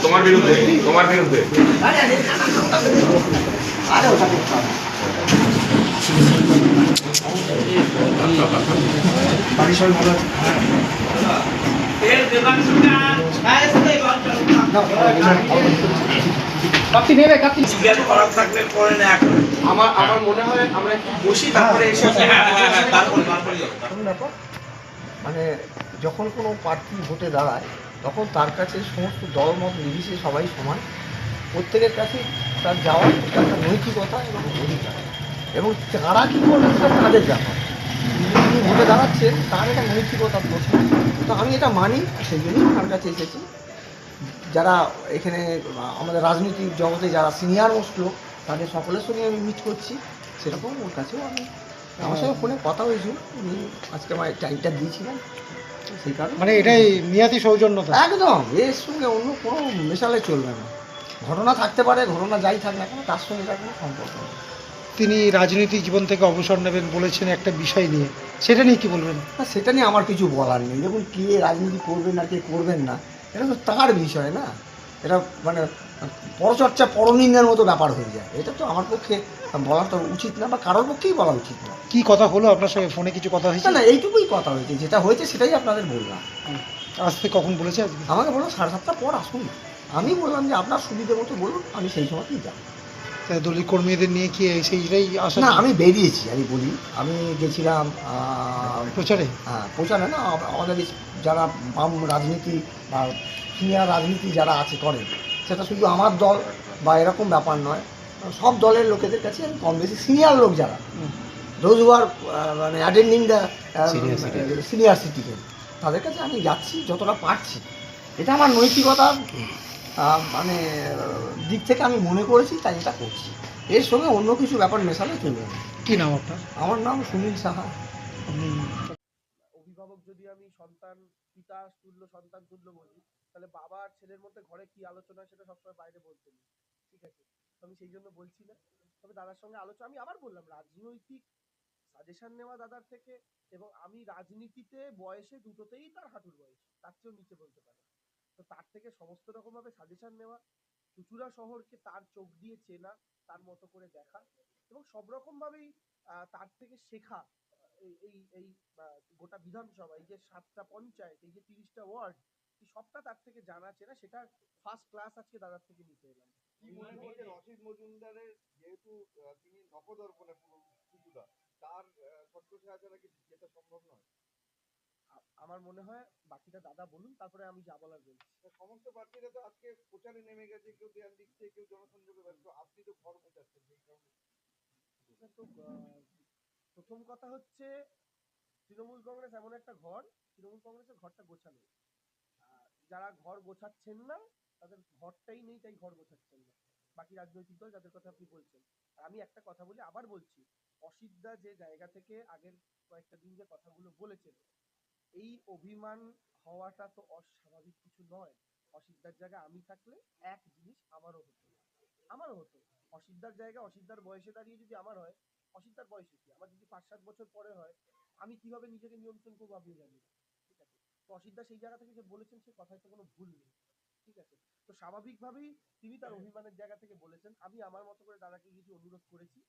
তোমার বিরুদ্ধে বাড়ির সবাই ভালো আছে? আমার মনে হয় আমরা বসি তারপরে এসে মানে যখন কোনো প্রার্থী ভোটে দাঁড়ায় তখন তার কাছে সমস্ত দলমত নির্বিশেষে সবাই সমান, প্রত্যেকের কাছে তার যাওয়ার একটা নৈতিকতা এবং অধিকার, এবং তারা কী করবে সেটা তাদের ব্যাপার। তিনি ভোটে দাঁড়াচ্ছেন তার একটা নৈতিকতার প্রশ্ন, তো আমি এটা মানি, সেই জন্যই তার কাছে এসেছি। যারা এখানে আমাদের রাজনৈতিক জগতে যারা সিনিয়র মোস্ট লোক তাদের সকলের সঙ্গে আমি মিট করছি, সেরকম ওর কাছেও আমি আমার সঙ্গে ফোনে কথা হয়েছিল, উনি আজকে আমার টাইমটা দিয়েছিলেন, সেই কারণে মানে এটাই নিয়াতি সৌজন্যতা একদম এর সঙ্গে অন্য কোনো মেশালে চলবে না। ঘটনা থাকতে পারে, ঘটনা যাই থাক না কেন তার সঙ্গে তার কোনো সম্পর্ক নেই। তিনি রাজনৈতিক জীবন থেকে অবসর নেবেন বলেছেন একটা বিষয় নিয়ে, সেটা নিয়ে কি বলবেন? না, সেটা নিয়ে আমার কিছু বলার নেই। দেখুন, কে রাজনীতি করবেন না কে করবেন না এটা তো তার বিষয় না, এটা মানে পরচর্চা পরনিন্দার মতো ব্যাপার হয়ে যায়। এটা তো আমার পক্ষে বলা তো উচিত না, বা কারোর পক্ষেই বলা উচিত না। কি কথা হলো আপনার সঙ্গে, ফোনে কিছু কথা হয়েছে? না, এইটুকুই কথা হয়েছে, যেটা হয়েছে সেটাই আপনাদের বললাম। আসতে কখন বলেছে আজকে? আমাকে বললো 7:30 পর আসুন না। আমি বললাম যে আপনার সুবিধে মতো বলুন, আমি সেই সময়তেই যাব। দলীয় কর্মীদের নিয়ে কি সেইটাই আসা? না, আমি বেরিয়েছি, আমি বলি আমি গেছিলাম প্রচারে। হ্যাঁ, প্রচারে না, আমাদের যারা বাম রাজনীতি বা সিনিয়র রাজনীতি যারা আছে করেন, সেটা শুধু আমার দল বা এরকম ব্যাপার নয়, সব দলের লোকেদের কাছে আমি কম বেশি সিনিয়র লোক যারা দোজ হু আর মানে অ্যাটেন্ডিং দ্য সিনিয়র সিটিজেন, তাদের কাছে আমি যাচ্ছি যতটা পারছি। এটা আমার নৈতিকতার মানে দিক থেকে আমি মনে করেছি, তাই এটা করছি। এর সঙ্গে অন্য কিছু ব্যাপার মেশালে চলবে না। কী নাম আপনার? আমার নাম সুনীল সাহা। অভিভাবক যদি আমি সন্তান পিতা তুল্য সন্তান তুল্য বলি, তাহলে বাবা আর ছেলের মধ্যে ঘরে কি আলোচনা সেটা সবসময় বাইরে বলতে নেই, ঠিক আছে? আমি সেই জন্য বলছি না। তবে দাদার সঙ্গে আলোচনা, আমি আবার বললাম, রাজনৈতিক সাজেশন নেওয়া দাদার থেকে, এবং আমি রাজনীতিতে বয়সে দুটোতেই তার হাঁটুর বয়স, তার চেয়েও নিচে বলতে পারে। তো তার থেকে সমস্ত রকম ভাবে সাজেশন নেওয়া, চুচুড়া শহরকে তার চোখ দিয়ে চেনা, তার মতো করে দেখা, এবং সব রকম ভাবেই তার থেকে শেখা। এই এই এই গোটা বিধানসভা, এই যে 7টা পঞ্চায়েত, এই যে 30টা ওয়ার্ড, এই সবটা তার থেকে জানা চেনা, সেটা ফার্স্ট ক্লাস আজকে দাদার থেকে নিতে এলাম। রশিদ মজুমদারের যেহেতু তিনি নখদর্পণে পুরো তার ছত্রছায়া নাকি যেটা সম্ভব নয়, আমার মনে হয় বাকিটা দাদা বলুন, তারপরে আমি যা বলার বলছি। সমস্ত প্রার্থীরা তো আজকে প্রচারে নেমে গেছে, কেউ দেয়াল দিচ্ছে, কেউ জনসংযোগে ব্যস্ত, আপনি তো ঘর বোঝাচ্ছেন সেই কারণে। তো প্রথম কথা হচ্ছে, তৃণমূল কংগ্রেস এমন একটা ঘর, তৃণমূল কংগ্রেসের ঘরটা গোছানো, যারা ঘর গোছাচ্ছেন না তাদের ঘরটাই নেই, তাই ঘর গোছাচ্ছেন না। বাকি রাজনৈতিক দল যাদের কথা আপনি বলছেন, আর আমি একটা কথা বলি, আবার বলছি, অসিতদা যে জায়গা থেকে আগের কয়েকটা দিন যে কথাগুলো বলেছেন, এই অভিমান হওয়াটা তো অস্বাভাবিক কিছু নয়। অসিতদার জায়গায় আমি থাকলে এক জিনিস আমারও হতো। অসিতদার জায়গায় অসিতদার বয়সে দাঁড়িয়ে যদি আমার হয়, অসিতদার বয়সে কি, আমার যদি 5-7 বছর পরে হয়, আমি কিভাবে নিজেকে নিয়ন্ত্রণ করবো আপনি জানেন, ঠিক আছে? তো অসিতদা সেই জায়গা থেকে যে বলেছেন, সে কথায় তো কোনো ভুল নেই, ঠিক আছে? তো স্বাভাবিকভাবেই তিনি তার অভিমানের জায়গা থেকে বলেছেন, আমি আমার মতো করে দাদাকে কিছু অনুরোধ করেছি,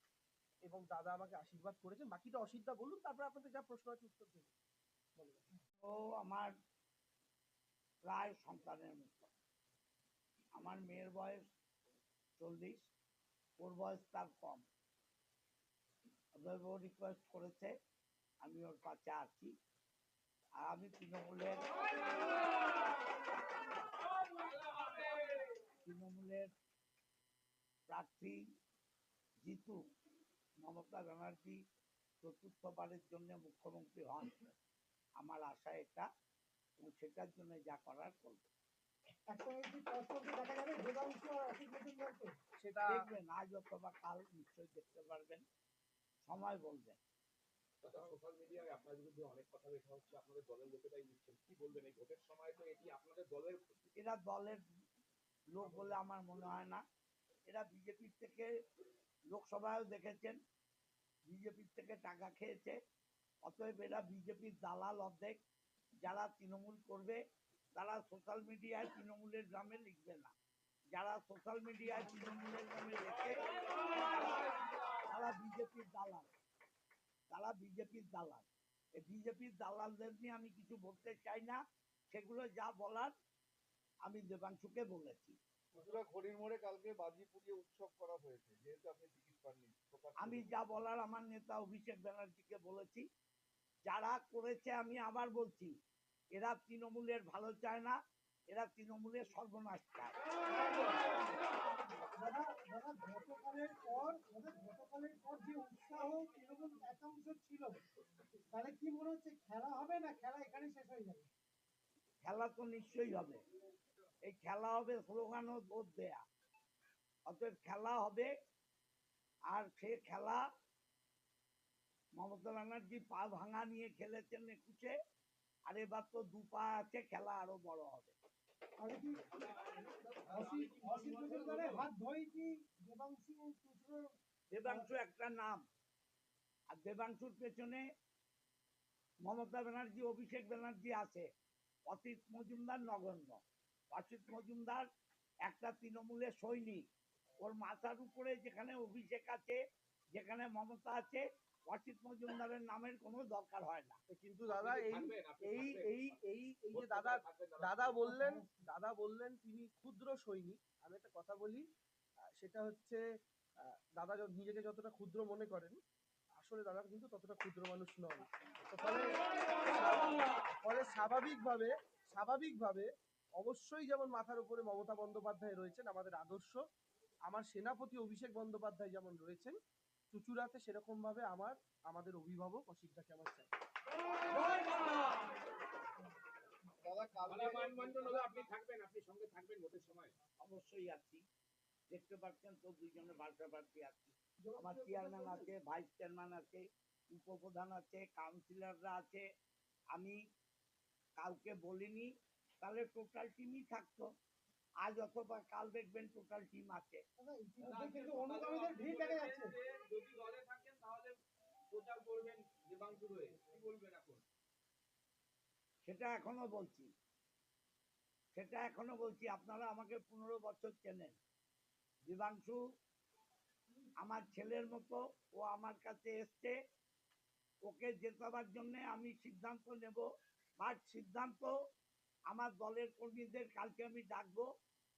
এবং দাদা আমাকে আশীর্বাদ করেছেন। বাকিটা অসিতদা বলুন, তারপর আপনাদের যা প্রশ্ন আছে উত্তর দেবেন। ও আমার প্রায় সন্তানের মতো। আমার মেয়ের বয়স 40, ওর বয়স তার কম। ও রিকোয়েস্ট করেছে, আমি ওর কাছে আছি। আর আমি তৃণমূলের প্রার্থী জিতু মমতা ব্যানার্জি চতুর্থবারের জন্য মুখ্যমন্ত্রী হন, আমার আশা এটা, এবং সেটার জন্য যা করার করবো। সেটা দেখবেন আজ অথবা কাল, নিশ্চয়ই দেখতে পারবেন, সময় বলবেন। সোশ্যাল মিডিয়ায় আপনার বিরুদ্ধে অনেক কথা লেখা হচ্ছে, আপনাদের দলের লোকেরাই লিখছেন, কি বলবেন এই ভোটের সময়? তো এটি আপনাদের দলের, এরা দলের লোক বলে আমার মনে হয় না। এরা বিজেপির থেকে লোকসভায়ও দেখেছেন বিজেপির থেকে টাকা খেয়েছে, অতএব এরা বিজেপির দালাল অর্ধেক। যারা তৃণমূল করবে তারা সোশ্যাল মিডিয়ায় তৃণমূলের নামে লিখবে না, যারা সোশ্যাল মিডিয়ায় তৃণমূলের নামে লেখে তারা বিজেপির দালাল, তারা বিজেপির দালাল। এই বিজেপির দালালদের নিয়ে আমি কিছু বলতে চাই না, সেগুলো যা বলার আমি দেবাংশুকে বলেছি। চুচুড়া ঘড়ির মোড়ে কালকে বাজি পুড়িয়ে উৎসব করা হয়েছে, যেহেতু আপনি টিকিট পাননি প্রকাশ আমি করলেন। যা বলার আমার নেতা অভিষেক ব্যানার্জিকে বলেছি। যারা করেছে আমি আবার বলছি, এরা তৃণমূলের ভালো চায় না, এরা তৃণমূলের সর্বনাশ চায়। গতকালের পর যে উৎসাহ তৃণমূল একাংশ ছিল, তাহলে কি মনে হচ্ছে খেলা হবে না খেলা এখানে শেষ হয়ে যাবে? খেলা তো নিশ্চয়ই হবে, এই খেলা হবে স্লোগান ও ভোট দেয়া, অতএব খেলা হবে। আর সে খেলা মমতা ব্যানার্জি পা ভাঙা নিয়ে খেলেছেন 21-এ, আর এবার তো 2 পা আছে, খেলা আরো বড় হবে। তাহলে কি অসিত মজুমদারের হাত ধরেই কি দেবাংশু চুচুড়োর দেবাংশু একটা নাম, আর দেবাংশুর পেছনে মমতা ব্যানার্জি অভিষেক ব্যানার্জি আছে, অসিত মজুমদার নগণ্য। অসিত মজুমদার একটা তৃণমূলের সৈনিক, ওর মাথার উপরে যেখানে অভিষেক আছে, যেখানে মমতা আছে, অসিত মজুমদারের নামের কোনো দরকার হয় না। কিন্তু দাদা এই যে দাদা বললেন তিনি ক্ষুদ্র সৈনিক। আমি একটা কথা বলি, সেটা হচ্ছে দাদা নিজেকে যতটা ক্ষুদ্র মনে করেন, আসলে দাদা কিন্তু ততটা ক্ষুদ্র মানুষ নন। তো ফলে স্বাভাবিকভাবে অবশ্যই যেমন মাথার উপরে মমতা বন্দ্যোপাধ্যায় রয়েছেন আমাদের আদর্শ, আমার সেনাপতি অভিষেক বন্দ্যোপাধ্যায় যেমন রয়েছেন চুচুড়াতে, সেরকম ভাবে আমাদের অভিভাবক অসিতদাকে আমার চাই। দাদা কালকে অবশ্যই আছি, দেখতে পাচ্ছেন তো দুইজনে বার্তা প্রার্থী আছি। আমার চেয়ারম্যান আছে, ভাইস চেয়ারম্যান আছে, উপপ্রধান আছে, কাউন্সিলররা আছে। আমি কাউকে বলিনি, তাহলে টোটাল টিমই থাকতো। আজ অথবা কাল দেখবেন টোটাল টিম আছে। দাদা, ইতিমধ্যে কিন্তু অনুগামীদের ভিড় দেখা যাচ্ছে। সেটা এখনো বলছি, সেটা এখনো বলছি। আপনারা আমাকে 15 বছর চেনেন। দেবাংশু আমার ছেলের মতো, ও আমার কাছে এসছে, ওকে জেতাবার জন্য আমি সিদ্ধান্ত নেব। বাট সিদ্ধান্ত আমার দলের কর্মীদের কালকে আমি ডাকবো,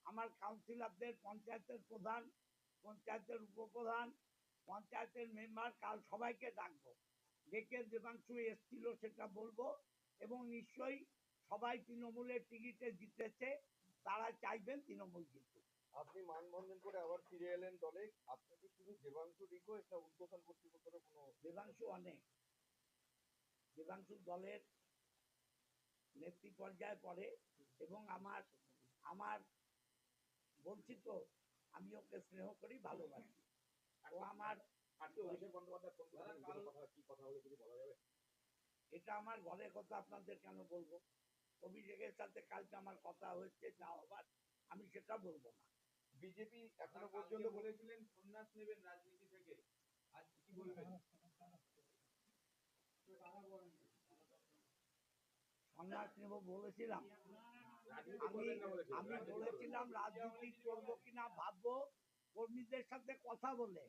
আমার কাউন্সিলরদের, পঞ্চায়েতের প্রধান, পঞ্চায়েতের উপপ্রধান, পঞ্চায়েতের মেম্বার, কাল সবাইকে ডাকবো, ডেকে দেবাংশু এসছিল সেটা বলবো। এবং নিশ্চয়ই সবাই তৃণমূলের টিকিটে জিতেছে, তারা চাইবেন তৃণমূল জিতুক। আপনি মানবন্ধন করে আবার ফিরে এলেন দলে, আপনাকে শুধু দেবাংশু রিকোয়েস্ট না উদ্বোধন কর্তৃপক্ষের কোনো? দেবাংশু অনেক, দেবাংশু দলের নেত্রী পর্যায়ে পড়ে, এবং আমার আমার বলছি তো, আমি ওকে স্নেহ করি, ভালোবাসি। ও আমার, এটা আমার ঘরের কথা আপনাদের কেন বলবো? অভিষেকের সাথে কালকে আমার কথা হচ্ছে, যা হবার আমি সেটা বলবো না। বিজেপি এখনো পর্যন্ত বলেছিলেন সন্ন্যাস নেবেন রাজনীতি থেকে, আজ কি বলবেন? সন্ন্যাস নেব বলেছিলাম, আমি বলেছিলাম রাজনীতি করবো কিনা ভাববো কর্মীদের সাথে কথা বলে।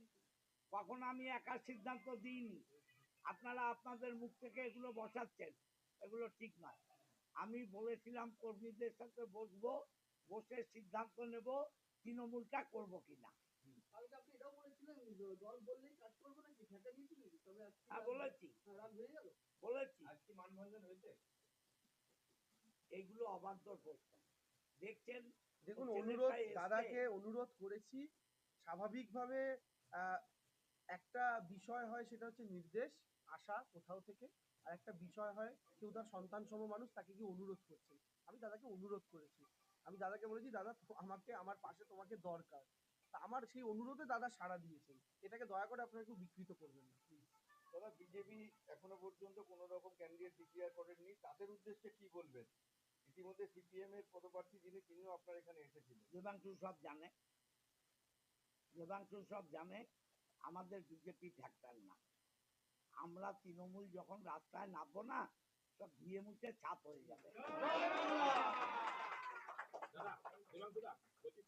কখনো আমি একা সিদ্ধান্ত দিইনি। আপনারা আপনাদের মুখ থেকে এগুলো বসাচ্ছেন, এগুলো ঠিক নয়। আমি বলেছিলাম কর্মীদের সাথে বসবো, বসে সিদ্ধান্ত নেব তৃণমূলটা করবো কিনা। হ্যাঁ বলেছি, বলেছি। এইগুলো অবাধ্য প্রশ্ন, দেখছেন। দেখুন, ছেলেটা দাদাকে এসছে, অনুরোধ করেছি স্বাভাবিকভাবে। আহ, একটা বিষয় হয় সেটা হচ্ছে নির্দেশ আসা কোথাও থেকে, আর একটা বিষয় হয় কেউ তার সন্তান সম মানুষ, তাকে কি অনুরোধ করছেন। আমি দাদাকে অনুরোধ করেছি, আমি দাদাকে বলেছি দাদা আমাকে আমার পাশে তোমাকে দরকার। তা আমার সেই অনুরোধে দাদা সাড়া দিয়েছেন, এটাকে দয়া করে আপনারা একটু বিকৃত করবেন না প্লিজ। দাদা বিজেপি এখনো পর্যন্ত কোনো রকম ক্যান্ডিডেট ডিক্লেয়ার করেননি, তাদের উদ্দেশ্যে কি বলবেন? ইতিমধ্যে সিপিএম এর পদপ্রার্থী তিনিও আপনার এখানে এসেছিলেন। দেবাংশু সব জানে, দেবাংশু সব জানে। আমাদের বিজেপি ফ্যাক্টর না, আমরা তৃণমূল যখন রাস্তায় নামবো না, সব ধুয়ে মুছে ছাপ হয়ে যাবে। দাদা দেবাংশুদা বলছি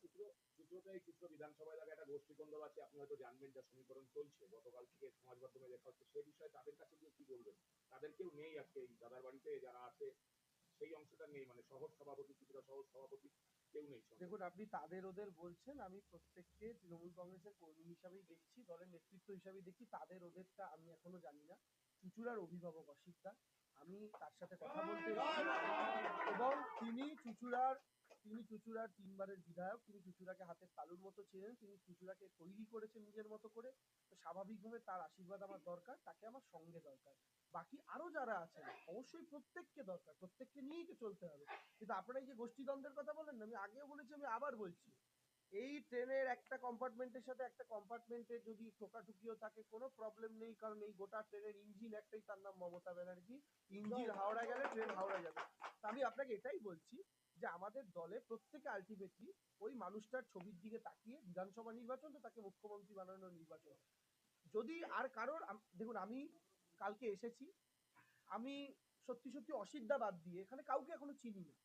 সূত্রতে এই চিত্র বিধানসভা এলাকায় একটা গোষ্ঠী দ্বন্দ্ব আছে, আপনি হয়তো জানবেন, যা সমীকরণ চলছে গতকাল থেকে সমাজ মাধ্যমে দেখা হচ্ছে, সেই বিষয়ে তাদের কাছে গিয়ে কি বলবেন? তাদের কেউ নেই আজকে এই দাদার বাড়িতে, যারা আছে সেই অংশটা নেই, মানে সহজ সভাপতি, ত্রিপুরা সহজ সভাপতি কেউ নেই সঙ্গে। দেখুন, আপনি তাদের ওদের বলছেন, আমি প্রত্যেককে তৃণমূল কংগ্রেসের কর্মী হিসাবেই দেখছি, দলের নেতৃত্ব হিসাবেই দেখছি। তাদের ওদেরটা আমি এখনো জানি না। চুঁচুড়ার অভিভাবক অসিতদা, আমি তার সাথে কথা বলতে এসেছি এবং তিনি চুঁচুড়ার 3বারের বিধায়ক। তিনি চুঁচুড়াকে হাতের তালুর মতো চেনেন, তিনি চুঁচুড়াকে তৈরি করেছেন নিজের মতো করে। তো স্বাভাবিকভাবে তার আশীর্বাদ আমার দরকার, তাকে আমার সঙ্গে দরকার। বাকি আরো যারা আছেন অবশ্যই প্রত্যেককে দরকার, প্রত্যেককে নিয়েই তো চলতে হবে। কিন্তু আপনারা এই যে গোষ্ঠীদ্বন্দ্বের কথা বলেন না, আমি আগেও বলেছি, আমি আবার বলছি, এই ট্রেনের একটা কম্পার্টমেন্টের সাথে একটা কম্পার্টমেন্টে যদি ঠোকাঠুকিও থাকে কোনো প্রবলেম নেই, কারণ এই গোটা ট্রেনের ইঞ্জিন একটাই, তার নাম মমতা ব্যানার্জি। ইঞ্জিন হাওড়া গেলে ট্রেন হাওড়া যাবে। তা আমি আপনাকে এটাই বলছি যে আমাদের দলে প্রত্যেকে আলটিমেটলি ওই মানুষটার ছবির দিকে তাকিয়ে, বিধানসভা নির্বাচন তো তাকে মুখ্যমন্ত্রী বানানোর নির্বাচন। যদি আর কারোর দেখুন, আমি কালকে এসেছি, আমি সত্যি সত্যি অসিদ্ধা বাদ দিয়ে এখানে কাউকে এখনো চিনি না।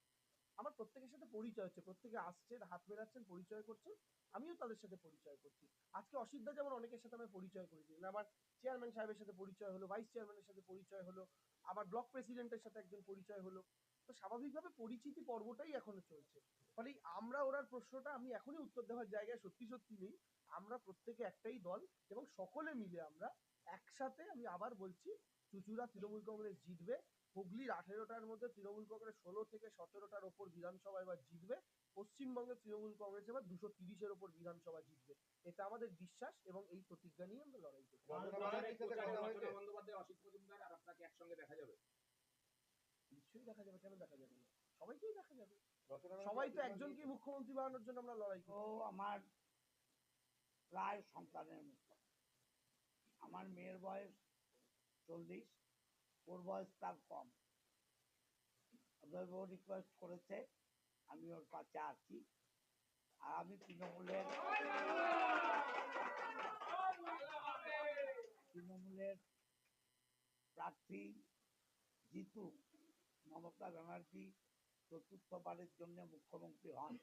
আমার প্রত্যেকের সাথে পরিচয় হচ্ছে, প্রত্যেকে আসছেন, হাত মেলাচ্ছেন, পরিচয় করছেন, আমিও তাদের সাথে পরিচয় করছি। আজকে অসিদ্ধা যেমন অনেকের সাথে আমি পরিচয় করেছি, আমার চেয়ারম্যান সাহেবের সাথে পরিচয় হলো, ভাইস চেয়ারম্যানের সাথে পরিচয় হলো, আমার ব্লক প্রেসিডেন্টের সাথে একজন পরিচয় হলো। তো স্বাভাবিকভাবে পরিচিতি পর্বটাই এখনো চলছে। ফলে আমরা ওনার প্রশ্নটা আমি এখনই উত্তর দেওয়ার জায়গায় সত্যি সত্যি নেই। আমরা প্রত্যেকে একটাই দল এবং সকলে মিলে আমরা একসাথে, আমি আবার বলছি, চুঁচুড়া তৃণমূল কংগ্রেস জিতবে। হুগলির 18টার মধ্যে তৃণমূল কংগ্রেস 16 থেকে 17টার ওপর বিধানসভা এবার জিতবে। পশ্চিমবঙ্গে তৃণমূল কংগ্রেস এবার 230-এর ওপর বিধানসভা জিতবে। এটা আমাদের বিশ্বাস এবং এই প্রতিজ্ঞা নিয়ে আমরা লড়াই করছি। রচনা বন্দ্যোপাধ্যায়, অসিত মজুমদার আর আপনাকে একসঙ্গে দেখা যাবে? নিশ্চয়ই দেখা যাবে, কেন দেখা যাবে না? সবাইকেই দেখা যাবে। সবাই তো একজনকেই মুখ্যমন্ত্রী বানানোর জন্য আমরা লড়াই তো করছি। আমার প্রায় সন্তানের মতো। আমার মেয়ের বয়স 40, ওর বয়স তার কম। অতএব ও রিকোয়েস্ট করেছে, আমি ওর পাশে আছি। আর আমি তৃণমূলের প্রার্থী জিতু মমতা ব্যানার্জি চতুর্থবারের জন্য মুখ্যমন্ত্রী হন,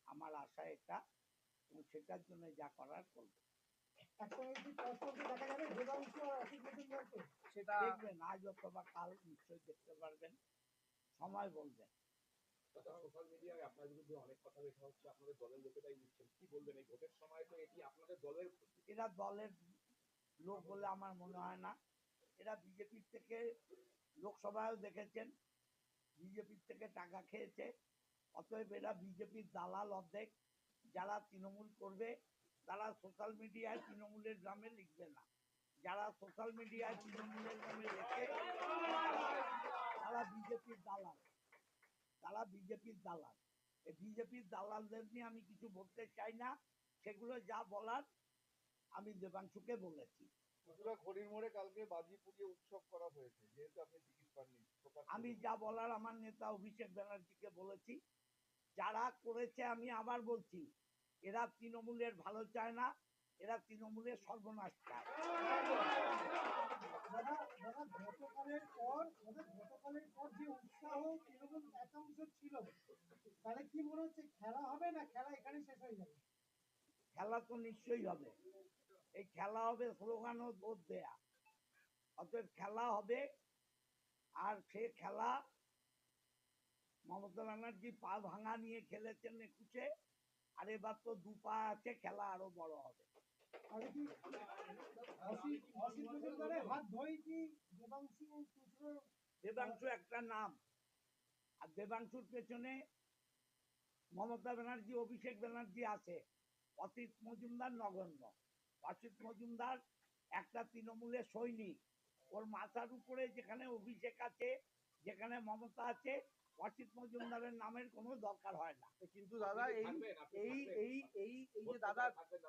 আমার আশা এটা, এবং সেটার জন্য যা করার করব। একসঙ্গে কি পরস্পরকে দেখা যাবে দেবাংশু আর অসিত মজুমদারকে? সেটা দেখবেন আজ অথবা কাল নিশ্চয়ই দেখতে পারবেন, সময় বলবে। সোশ্যাল মিডিয়ায় আপনার বিরুদ্ধে অনেক কথা লেখা হচ্ছে, আপনাদের দলের লোকেরাই লিখছেন, কি বলবেন? এই ভোটের সময় তো এটি আপনাদের দলের ক্ষতি। এরা দলের লোক বলে আমার মনে হয় না। এরা বিজেপির থেকে, লোকসভায়ও দেখেছেন, বিজেপির থেকে টাকা খেয়েছে। অতএব এরা বিজেপির দালাল অর্ধেক। যারা তৃণমূল করবে তারা সোশ্যাল মিডিয়ায় তৃণমূলের নামে লিখবে না। যারা সোশ্যাল মিডিয়ায় তৃণমূলের নামে লেখে তারা বিজেপির দালাল, তারা বিজেপির দালাল। এই বিজেপির দালালদের নিয়ে আমি কিছু বলতে চাই না। সেগুলো যা বলার আমি দেবাংশুকে বলেছি। চুঁচুড়া ঘড়ির মোড়ে কালকে বাজি পুড়িয়ে উৎসব করা হয়েছে, যেহেতু আপনি টিকিট পাননি। আমি যা বলার আমার নেতা অভিষেক ব্যানার্জিকে বলেছি। যারা করেছে, আমি আবার বলছি, এরা তৃণমূলের ভালো চায় না, এরা তৃণমূলের সর্বনাশ চায়। দাদা দাদা গতকালের পর যে উৎসাহ তৃণমূল একাংশ ছিল, তাহলে কি মনে হচ্ছে খেলা হবে না খেলা এখানে শেষ হয়ে যাবে? খেলা তো নিশ্চয়ই হবে। এই খেলা হবে স্লোগান ও ভোট দেয়া। অতএব খেলা হবে, আর সে খেলা মমতা ব্যানার্জি পা ভাঙা নিয়ে খেলেছেন 21-এ, আর এবার তো 2 পা আছে, খেলা আরো বড় হবে। তাহলে কি অসিত মজুমদারের হাত ধরেই কি দেবাংশু চুঁচুড়ার? দেবাংশু একটা নাম, আর দেবাংশুর পেছনে মমতা ব্যানার্জি, অভিষেক ব্যানার্জি আছে। অসিত মজুমদার নগণ্য। অসিত মজুমদার একটা তৃণমূলের সৈনিক। ওর মাথার উপরে যেখানে অভিষেক আছে, যেখানে মমতা আছে, অসিত মজুমদারের নামের কোনো দরকার হয় না। কিন্তু দাদা এই যে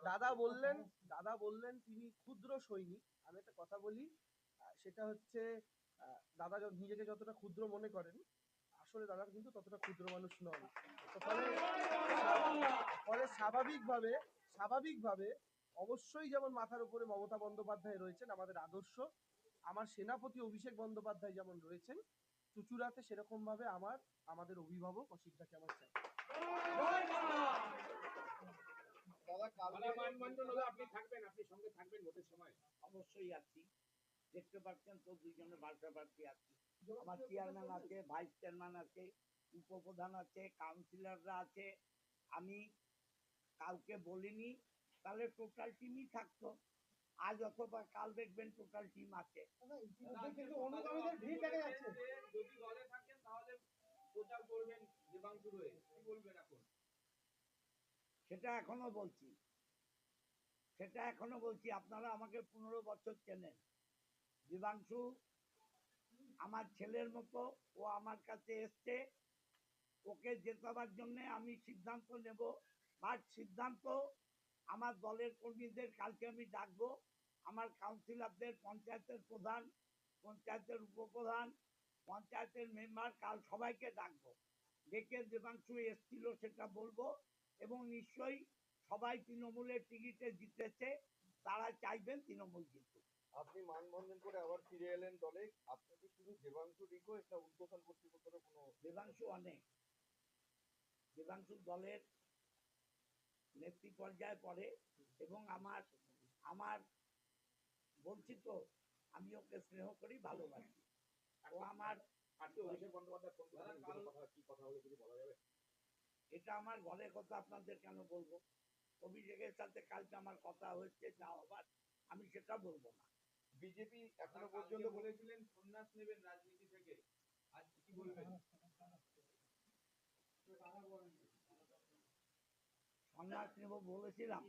দাদা বললেন তিনি ক্ষুদ্র সৈনিক। আমি একটা কথা বলি, সেটা হচ্ছে, দাদা নিজেকে যতটা ক্ষুদ্র মনে করেন, আসলে দাদা কিন্তু ততটা ক্ষুদ্র মানুষ নন। তো ফলে স্বাভাবিকভাবে অবশ্যই যেমন মাথার উপরে মমতা বন্দ্যোপাধ্যায় রয়েছেন, আমাদের আদর্শ, আমার সেনাপতি অভিষেক বন্দ্যোপাধ্যায় যেমন রয়েছেন, চুঁচুড়াতে সেরকম ভাবে আমাদের অভিভাবক অসিতদাকে আমার চাই। দাদা মানে কালকে মানবন্ধন হলে আপনি থাকবেন, আপনি সঙ্গে থাকবেন ভোটের সময়? অবশ্যই আছি। দেখতে পাচ্ছেন তো দুইজনে পাশাপাশি আছি। আমার চেয়ারম্যান আছে, ভাইস চেয়ারম্যান আছে, উপপ্রধান আছে, কাউন্সিলররা আছে। আমি কাউকে বলিনি, তাহলে টোটাল টিমই থাকতো। আজ অথবা কাল দেখবেন টোটাল টিম আছে। দাদা ইতিমধ্যে কিন্তু অনুগামীদের ভিড় দেখা যাচ্ছে। যদি দলে থাকেন তাহলে প্রচার করবেন দেবাংশুর হয়ে, কি বলবেন এখন? সেটা এখনো বলছি, সেটা এখনো বলছি। আপনারা আমাকে 15 বছর চেনেন। দেবাংশু আমার ছেলের মতো, ও আমার কাছে এসছে। ওকে জেতাবার জন্য আমি সিদ্ধান্ত নেব, বাট সিদ্ধান্ত আমার দলের কর্মীদের কালকে আমি ডাকবো। আমার কাউন্সিলরদের, পঞ্চায়েতের প্রধান, পঞ্চায়েতের উপপ্রধান, পঞ্চায়েতের মেম্বার, কাল সবাইকে ডাকবো। ডেকে দেবাংশু এসছিল সেটা বলবো, এবং নিশ্চয়ই সবাই তৃণমূলের টিকিটে জিতেছে, তারা চাইবেন তৃণমূল জিতুক। আপনি মানবন্ধন করে আবার ফিরে এলেন দলে, আপনি কি শুধু দেবাংশু রিকোয়েস্ট না উদ্বোধন কর্তৃপক্ষের কোনো? দেবাংশু অনেক, দেবাংশু দলের নেত্রী পর্যায়ে পড়ে, এবং আমার আমার বলছি তো, আমি ওকে স্নেহ করি, ভালোবাসি। ও আমার, আজকে অভিষেক বন্দ্যোপাধ্যায় ফোন করেছেন, কোনো কথা, কি কথা হলো কিছু বলা যাবে? এটা আমার ঘরের কথা আপনাদের কেন বলবো? অভিষেকের সাথে কালকে আমার কথা হচ্ছে, যা হবার আমি সেটা বলবো না। বিজেপি এখনো কালকে পর্যন্ত বলেছিলেন সন্ন্যাস নেবেন রাজনীতি থেকে, আজ কি বলবেন? সন্ন্যাস নেব বলেছিলাম?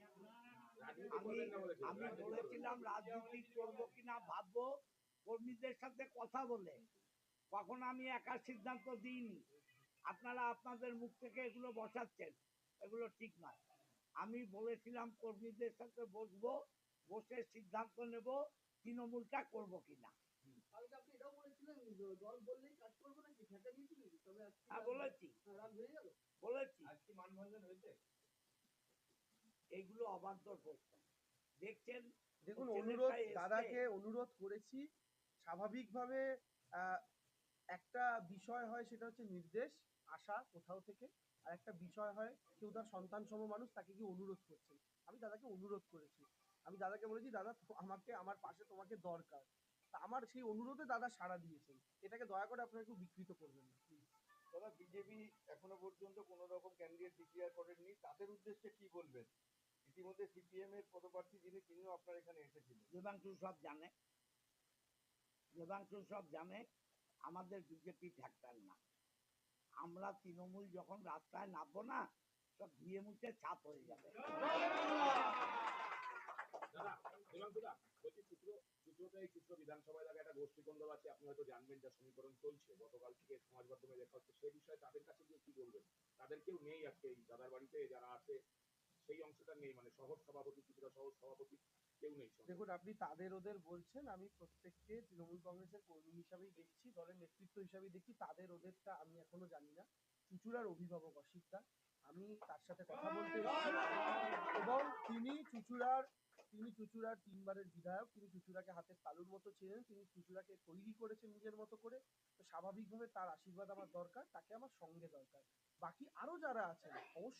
রাজনীতি আমি করবেন না বলেছিলেন, আমি রাজনীতি করবেন। বলেছিলাম রাজনীতি করবো কিনা ভাববো, কর্মীদের সাথে কথা বলে। কখনো আমি একা সিদ্ধান্ত দিইনি। আপনারা আপনাদের মুখ থেকে এগুলো বসাচ্ছেন, এগুলো ঠিক নয়। আমি বলেছিলাম কর্মীদের সাথে বসবো, বসে সিদ্ধান্ত নেব তৃণমূলটা করবো কিনা। কালকে আপনি এটাও বলেছিলেন দল বললেই কাজ করবো নাকি, ঠেকা দিয়েছিলেন, তবে আজকে হ্যাঁ বলেছি, রাত হয়ে গেল। বলেছি। আজ কি মানবন্ধন হয়েছে? এইগুলো অবান্তর প্রশ্ন। দেখছেন দেখুন, ছেলেটা অনুরোধ, এসছে। দাদাকে অনুরোধ করেছি স্বাভাবিকভাবে। আহ, একটা বিষয় হয় সেটা হচ্ছে নির্দেশ আসা কোথাও থেকে, আর একটা বিষয় হয় কেউ তার সন্তান সম মানুষ, তাকে কি অনুরোধ করছেন। আমি দাদাকে অনুরোধ করেছি, আমি দাদাকে বলেছি দাদা আমাকে, আমার পাশে তোমাকে দরকার। তা আমার সেই অনুরোধে দাদা সাড়া দিয়েছেন। এটাকে দয়া করে আপনারা একটু বিকৃত করবেন না প্লিজ। দাদা বিজেপি এখনো পর্যন্ত কোনো রকম ক্যান্ডিডেট ডিক্লেয়ার করেননি, তাদের উদ্দেশ্যে কি বলবেন? ইতিমধ্যে সিপিএম এর পদপ্রার্থী তিনিও আপনার এখানে এসেছিলেন। দেবাংশু সব জানে, দেবাংশু সব জানে। আমাদের বিজেপি ফ্যাক্টর না। আমরা তৃণমূল যখন রাস্তায় নামবো না, সব ধুয়ে মুছে ছাপ হয়ে যাবে। দাদা, দেবাংশুদা, বলছি চিত্র এই চিত্র বিধানসভা এলাকায় একটা গোষ্ঠী কোন্দল আছে, আপনি হয়তো জানবেন, যা সমীকরণ চলছে গতকাল থেকে সমাজ মাধ্যমে দেখা হচ্ছে, সেই বিষয়ে তাদের কাছে গিয়ে কি বলবেন? তাদের কেউ নেই আজকে এই দাদার বাড়িতে, যারা আছে সেই অংশটা নেই, মানে শহর সভাপতি, ত্রিপুরা শহর সভাপতি কেউ নেই সঙ্গে। দেখুন, আপনি তাদের ওদের বলছেন, আমি প্রত্যেককে তৃণমূল কংগ্রেসের কর্মী হিসাবেই দেখছি, দলের নেতৃত্ব হিসাবেই দেখছি। তাদের ওদেরটা আমি এখনো জানি না। চুঁচুড়ার অভিভাবক অসিতদা, আমি তার সাথে কথা বলতে এসেছি, এবং তিনি চুঁচুড়ার 3বারের বিধায়ক, তিনি চুঁচুড়াকে হাতের তালুর মতো ছিলেন, তিনি চুঁচুড়াকে তৈরি করেছেন নিজের মতো করে। তো স্বাভাবিকভাবে তার আশীর্বাদ আমার দরকার, তাকে আমার সঙ্গে দরকার। বাকি আরো যারা আছেন অবশ্যই